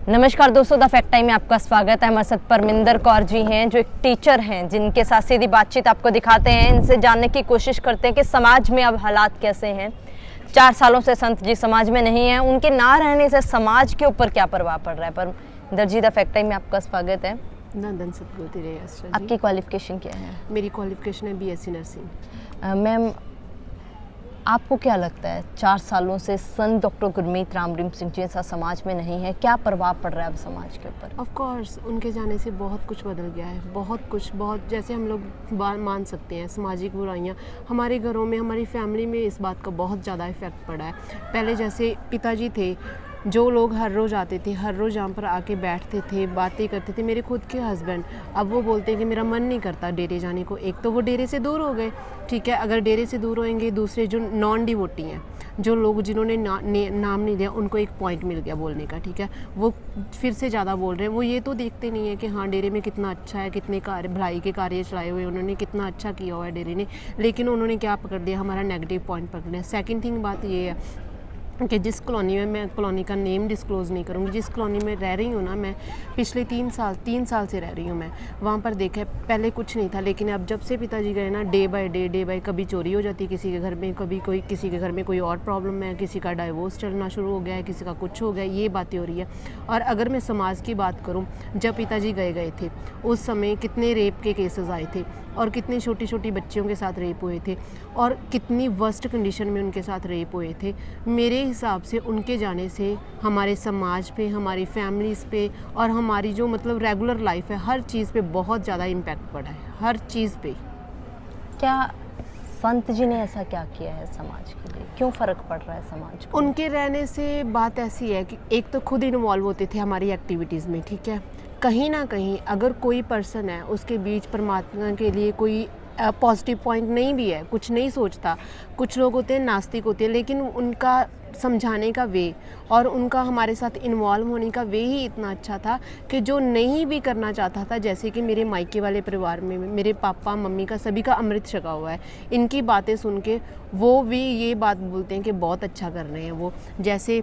नमस्कार दोस्तों, the fact time में आपका स्वागत है। हमारे साथ परमिंदर कौर जी हैं जो एक टीचर हैं, जिनके साथ सीधी बातचीत आपको दिखाते हैं। इनसे जानने की कोशिश करते हैं कि समाज में अब हालात कैसे हैं। 4 सालों से संत जी समाज में नहीं है, उनके ना रहने से समाज के ऊपर क्या प्रभाव पड़ रहा है। परमिंदर जी, द फैक्ट टाइम में आपका स्वागत है। आपकी क्वालिफिकेशन क्या है? मेरी क्वालिफिकेशन है BSc नर्सिंग। मैम, आपको क्या लगता है 4 सालों से संत डॉक्टर गुरमीत राम रहीम सिंह जी ऐसा समाज में नहीं है, क्या प्रभाव पड़ रहा है अब समाज के ऊपर? ऑफ कोर्स उनके जाने से बहुत कुछ बदल गया है, बहुत जैसे हम लोग मान सकते हैं सामाजिक बुराइयां हमारे घरों में, हमारी फैमिली में इस बात का बहुत ज़्यादा इफेक्ट पड़ा है। पहले जैसे पिताजी थे, जो लोग हर रोज़ आते थे, हर रोज़ यहाँ पर आके बैठते थे, बातें करते थे। मेरे खुद के हस्बैंड अब वो बोलते हैं कि मेरा मन नहीं करता डेरे जाने को। एक तो वो डेरे से दूर हो गए, ठीक है। अगर डेरे से दूर होंगे, दूसरे जो नॉन डिवोटी हैं, जो लोग जिन्होंने नाम नहीं लिया, उनको एक पॉइंट मिल गया बोलने का, ठीक है। वो फिर से ज़्यादा बोल रहे हैं। वो ये तो देखते नहीं है कि हाँ डेरे में कितना अच्छा है, कितने कार्य भलाई के कार्य चलाए हुए उन्होंने, कितना अच्छा किया हुआ है डेरे ने। लेकिन उन्होंने क्या पकड़ लिया? हमारा नेगेटिव पॉइंट पकड़ लिया। सेकेंड थिंग बात ये है कि जिस कॉलोनी में, मैं कॉलोनी का नेम डिस्क्लोज़ नहीं करूँगी, जिस कॉलोनी में रह रही हूँ ना, मैं पिछले 3 साल से रह रही हूँ। मैं वहाँ पर देखा है, पहले कुछ नहीं था, लेकिन अब जब से पिताजी गए ना, डे बाय कभी चोरी हो जाती है किसी के घर में, कभी कोई किसी के घर में कोई और प्रॉब्लम है, किसी का डाइवोर्स चलना शुरू हो गया है, किसी का कुछ हो गया, ये बातें हो रही है। और अगर मैं समाज की बात करूँ, जब पिताजी गए थे उस समय कितने रेप के केसेस आए थे और कितनी छोटी छोटी बच्चियों के साथ रेप हुए थे और कितनी वर्स्ट कंडीशन में उनके साथ रेप हुए थे। मेरे हिसाब से उनके जाने से हमारे समाज पे, हमारी फैमिलीज़ पे और हमारी जो मतलब रेगुलर लाइफ है, हर चीज़ पे बहुत ज़्यादा इम्पैक्ट पड़ा है, हर चीज़ पे। क्या संत जी ने ऐसा क्या किया है समाज के लिए? क्यों फ़र्क पड़ रहा है समाज को? उनके रहने से बात ऐसी है कि एक तो खुद इन्वॉल्व होते थे हमारी एक्टिविटीज़ में, ठीक है। कहीं ना कहीं अगर कोई पर्सन है, उसके बीच परमात्मा के लिए कोई पॉजिटिव पॉइंट नहीं भी है, कुछ नहीं सोचता। कुछ लोग होते हैं नास्तिक होते हैं, लेकिन उनका समझाने का वे और उनका हमारे साथ इन्वॉल्व होने का वे ही इतना अच्छा था कि जो नहीं भी करना चाहता था, जैसे कि मेरे मायके वाले परिवार में मेरे पापा मम्मी का सभी का अमृत छका हुआ है, इनकी बातें सुन के वो भी ये बात बोलते हैं कि बहुत अच्छा कर रहे हैं वो। जैसे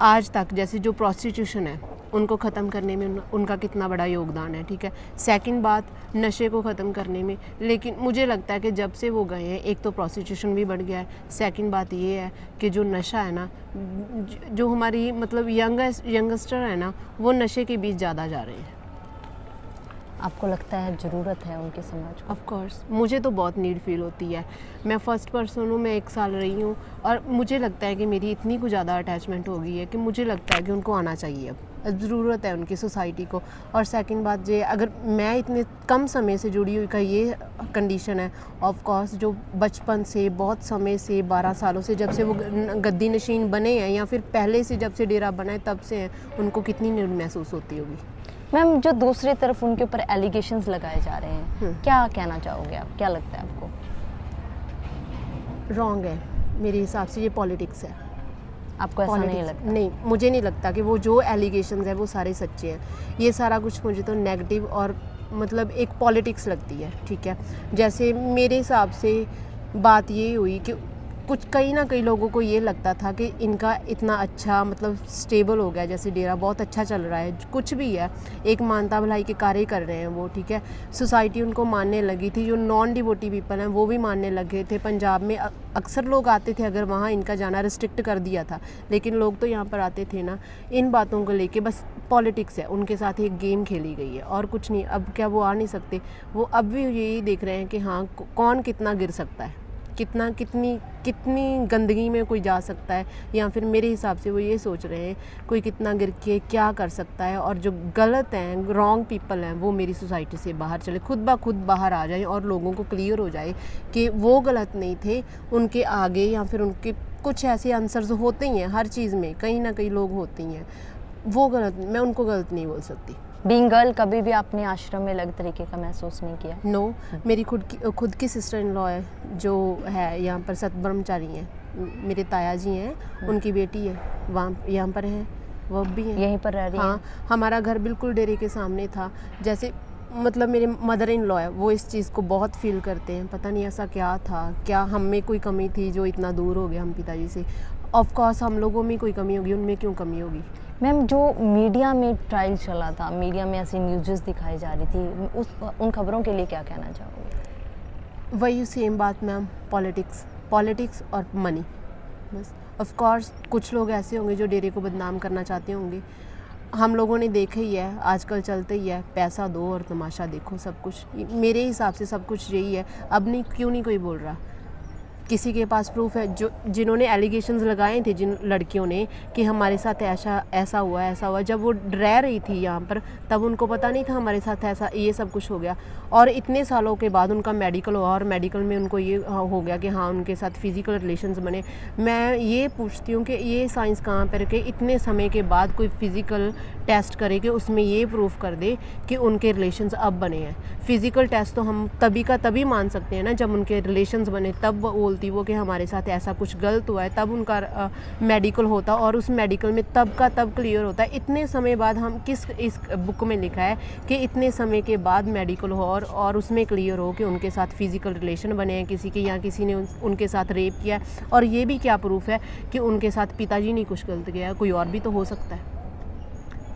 आज तक जैसे जो प्रोस्टिट्यूशन है, उनको ख़त्म करने में उनका कितना बड़ा योगदान है, ठीक है। सेकंड बात, नशे को ख़त्म करने में। लेकिन मुझे लगता है कि जब से वो गए हैं, एक तो प्रोस्टिट्यूशन भी बढ़ गया है, सेकंड बात ये है कि जो नशा है ना, जो हमारी मतलब यंगस्टर है ना, वो नशे के बीच ज़्यादा जा रहे हैं। आपको लगता है ज़रूरत है उनके समाज को? ऑफ कोर्स मुझे तो बहुत नीड फील होती है। मैं फर्स्ट पर्सन हूँ, मैं 1 साल रही हूँ और मुझे लगता है कि मेरी इतनी कुछ ज़्यादा अटैचमेंट हो गई है कि मुझे लगता है कि उनको आना चाहिए, अब ज़रूरत है उनकी सोसाइटी को। और सेकंड बात ये, अगर मैं इतने कम समय से जुड़ी हुई का ये कंडीशन है, ऑफ कोर्स जो बचपन से, बहुत समय से, 12 सालों से, जब से वो गद्दी नशीन बने हैं या फिर पहले से जब से डेरा बना है तब से हैं, उनको कितनी नीड महसूस होती होगी। मैम, जो दूसरी तरफ उनके ऊपर एलिगेशंस लगाए जा रहे हैं, क्या कहना चाहोगे आप? क्या लगता है आपको? रॉन्ग है मेरे हिसाब से, ये पॉलिटिक्स है। आपको ऐसा नहीं लगता? नहीं, मुझे नहीं लगता कि वो जो एलिगेशंस है वो सारे सच्चे हैं। ये सारा कुछ मुझे तो नेगेटिव और मतलब एक पॉलिटिक्स लगती है, ठीक है। जैसे मेरे हिसाब से बात ये हुई कि कुछ कहीं ना कई लोगों को ये लगता था कि इनका इतना अच्छा मतलब स्टेबल हो गया, जैसे डेरा बहुत अच्छा चल रहा है, कुछ भी है, एक मानता भलाई के कार्य कर रहे हैं वो, ठीक है। सोसाइटी उनको मानने लगी थी, जो नॉन डिवोटी पीपल हैं वो भी मानने लगे थे। पंजाब में अक्सर लोग आते थे, अगर वहाँ इनका जाना रिस्ट्रिक्ट कर दिया था, लेकिन लोग तो यहाँ पर आते थे ना। इन बातों को लेके बस पॉलिटिक्स है, उनके साथ एक गेम खेली गई है और कुछ नहीं। अब क्या वो आ नहीं सकते? वो अब भी यही देख रहे हैं कि हाँ कौन कितना गिर सकता है, कितनी गंदगी में कोई जा सकता है, या फिर मेरे हिसाब से वो ये सोच रहे हैं कोई कितना गिर के क्या कर सकता है। और जो गलत हैं, रॉन्ग पीपल हैं, वो मेरी सोसाइटी से बाहर चले, खुद ब खुद बाहर आ जाए और लोगों को क्लियर हो जाए कि वो गलत नहीं थे, उनके आगे या फिर उनके कुछ ऐसे आंसर्स होते ही हैं हर चीज़ में, कहीं ना कहीं लोग होते ही हैं, वो गलत, मैं उनको गलत नहीं बोल सकती। बीइंग गर्ल, कभी भी आपने आश्रम में अलग तरीके का महसूस नहीं किया? नो, मेरी खुद की सिस्टर इन लॉ है जो है यहाँ पर सत ब्रह्मचारी हैं, मेरे ताया जी हैं, उनकी बेटी है, वहाँ यहाँ पर है, वो भी हैं, यहीं पर रह रही हैं? हाँ, हमारा घर बिल्कुल डेरे के सामने था। जैसे मतलब मेरे मदर इन लॉ है, वो इस चीज़ को बहुत फील करते हैं। पता नहीं ऐसा क्या था, क्या हम में कोई कमी थी जो इतना दूर हो गया हम पिताजी से। ऑफ कोर्स हम लोगों में कोई कमी होगी, उनमें क्यों कमी होगी। मैम, जो मीडिया में ट्रायल चला था, मीडिया में ऐसी न्यूज़ दिखाई जा रही थी, उन खबरों के लिए क्या कहना चाहोगे? वही सेम बात मैम, पॉलिटिक्स और मनी, बस। ऑफ कोर्स कुछ लोग ऐसे होंगे जो डेरे को बदनाम करना चाहते होंगे। हम लोगों ने देखा ही है, आजकल चलते ही है, पैसा दो और तमाशा देखो, सब कुछ। मेरे हिसाब से सब कुछ यही है। अब नहीं, क्यों नहीं कोई बोल रहा? किसी के पास प्रूफ है? जो जिन्होंने एलिगेशंस लगाए थे जिन लड़कियों ने कि हमारे साथ ऐसा हुआ, जब वो रह रही थी यहाँ पर, तब उनको पता नहीं था हमारे साथ ऐसा ये सब कुछ हो गया। और इतने सालों के बाद उनका मेडिकल हुआ और मेडिकल में उनको ये हो गया कि हाँ उनके साथ फिज़िकल रिलेशंस बने। मैं ये पूछती हूँ कि ये साइंस कहाँ पर कि इतने समय के बाद कोई फिज़िकल टेस्ट करे कि उसमें ये प्रूफ कर दे कि उनके रिलेशंस अब बने हैं। फिज़िकल टेस्ट तो हम तभी का तभी मान सकते हैं ना जब उनके रिलेशंस बने, तब बोलती वो कि हमारे साथ ऐसा कुछ गलत हुआ है, तब उनका मेडिकल होता और उस मेडिकल में तब का तब क्लियर होता है। इतने समय बाद हम इस बुक में लिखा है कि इतने समय के बाद मेडिकल हो और उसमें क्लियर हो कि उनके साथ फिज़िकल रिलेशन बने हैं किसी के, या किसी ने उनके साथ रेप किया है। और ये भी क्या प्रूफ है कि उनके साथ पिताजी ने कुछ गलत किया है? कोई और भी तो हो सकता है,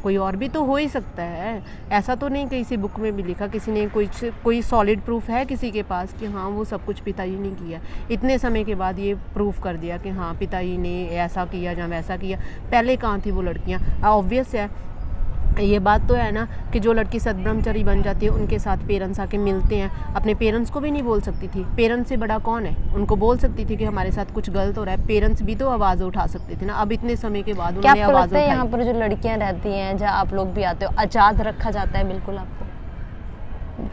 कोई और भी तो हो ही सकता है। ऐसा तो नहीं कि इसी बुक में भी लिखा, किसी ने कोई सॉलिड प्रूफ है किसी के पास कि हाँ वो सब कुछ पिताजी ने किया। इतने समय के बाद ये प्रूफ कर दिया कि हाँ पिताजी ने ऐसा किया या वैसा किया। पहले कहाँ थी वो लड़कियाँ? ऑब्वियस है, ये बात तो है ना कि जो लड़की सद्ब्रह्मचारी बन जाती है उनके साथ पेरेंट्स आके मिलते हैं। अपने पेरेंट्स को भी नहीं बोल सकती थी, पेरेंट्स से बड़ा कौन है? उनको बोल सकती थी कि हमारे साथ कुछ गलत हो रहा है, पेरेंट्स भी तो आवाज़ उठा सकते थे ना। अब इतने समय के बाद उन्होंने आवाज़ उठाई। यहाँ पर जो लड़कियां रहती हैं, जहाँ आप लोग भी आते हो, आज़ाद रखा जाता है बिल्कुल? आपको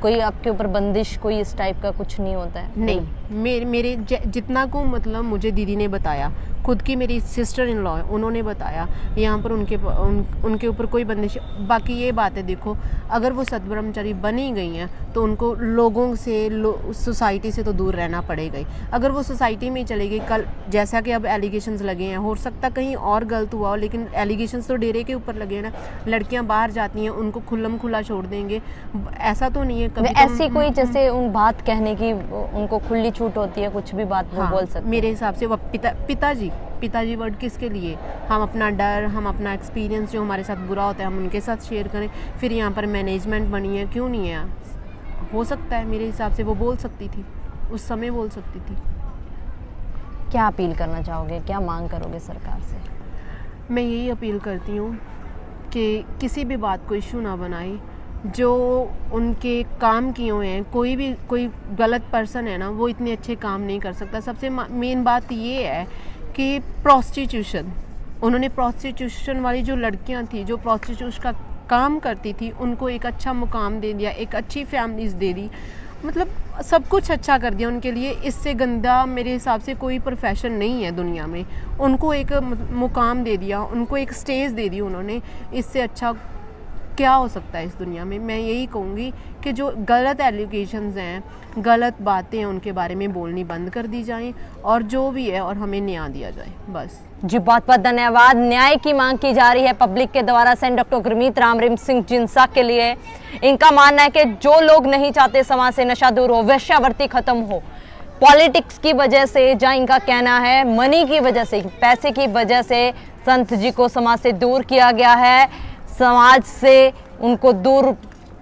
कोई आपके ऊपर बंदिश, कोई इस टाइप का कुछ नहीं होता है? नहीं, मेरे जितना को मतलब मुझे दीदी ने बताया, खुद की मेरी सिस्टर इन लॉ है, उन्होंने बताया यहाँ पर उनके ऊपर कोई बंदिश। बाकी ये बात है, देखो अगर वो सद्ब्रह्मचारी बनी गई हैं तो उनको लोगों से सोसाइटी से तो दूर रहना पड़ेगा ही। अगर वो सोसाइटी में चले गई, कल जैसा कि अब एलिगेशंस लगे हैं, हो सकता कहीं और गलत हुआ हो, लेकिन एलिगेशंस तो डेरे के ऊपर लगे हैं ना। लड़कियाँ बाहर जाती हैं, उनको खुल्लम खुला छोड़ देंगे, ऐसा तो नहीं है कभी ऐसी कोई जैसे उन बात कहने की उनको खुली छूट होती है, कुछ भी बात वो बोल सकते? मेरे हिसाब से वो पिताजी वर्ड किसके लिए? हम अपना डर, हम अपना एक्सपीरियंस जो हमारे साथ बुरा होता है हम उनके साथ शेयर करें। फिर यहाँ पर मैनेजमेंट बनी है, क्यों नहीं है? हो सकता है, मेरे हिसाब से वो बोल सकती थी, उस समय बोल सकती थी। क्या अपील करना चाहोगे, क्या मांग करोगे सरकार से? मैं यही अपील करती हूँ कि किसी भी बात को इशू ना बनाए। जो उनके काम किए हुए हैं, कोई गलत पर्सन है ना, वो इतने अच्छे काम नहीं कर सकता। सबसे मेन बात ये है कि प्रोस्टिट्यूशन, उन्होंने प्रोस्टिट्यूशन वाली जो लड़कियां थी, जो प्रोस्टिट्यूशन का काम करती थी, उनको एक अच्छा मुकाम दे दिया, एक अच्छी फैमिलीज दे दी, मतलब सब कुछ अच्छा कर दिया उनके लिए। इससे गंदा मेरे हिसाब से कोई प्रोफेशन नहीं है दुनिया में। उनको एक मुकाम दे दिया, उनको एक स्टेज दे दी उन्होंने, इससे अच्छा क्या हो सकता है इस दुनिया में। मैं यही कहूँगी कि जो गलत एलिगेशंस हैं, गलत बातें हैं, उनके बारे में बोलनी बंद कर दी जाएं और जो भी है और हमें न्याय दिया जाए, बस। जी बहुत बहुत धन्यवाद। न्याय की मांग की जा रही है पब्लिक के द्वारा सेंट डॉक्टर गुरमीत राम रहीम सिंह जिंसा के लिए। इनका मानना है कि जो लोग नहीं चाहते समाज से नशा दूर हो, वेश्यावृत्ति खत्म हो, पॉलिटिक्स की वजह से, जहाँ इनका कहना है मनी की वजह से, पैसे की वजह से संत जी को समाज से दूर किया गया है, समाज से उनको दूर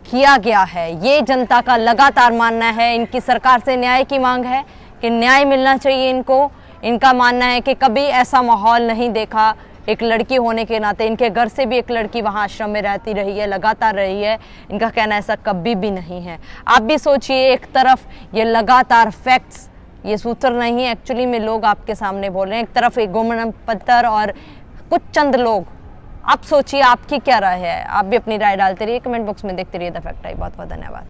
किया गया है। ये जनता का लगातार मानना है। इनकी सरकार से न्याय की मांग है कि न्याय मिलना चाहिए इनको। इनका मानना है कि कभी ऐसा माहौल नहीं देखा, एक लड़की होने के नाते इनके घर से भी एक लड़की वहाँ आश्रम में रहती रही है, लगातार रही है। इनका कहना ऐसा कभी भी नहीं है। आप भी सोचिए, एक तरफ ये लगातार फैक्ट्स, ये सूत्र नहीं है, एक्चुअली में लोग आपके सामने बोल रहे हैं, एक तरफ एक गोमन पत्थर और कुछ चंद लोग। आप सोचिए आपकी क्या राय है? आप भी अपनी राय डालते रहिए कमेंट बॉक्स में, देखते रहिए द फैक्ट टाइम। बहुत बहुत धन्यवाद।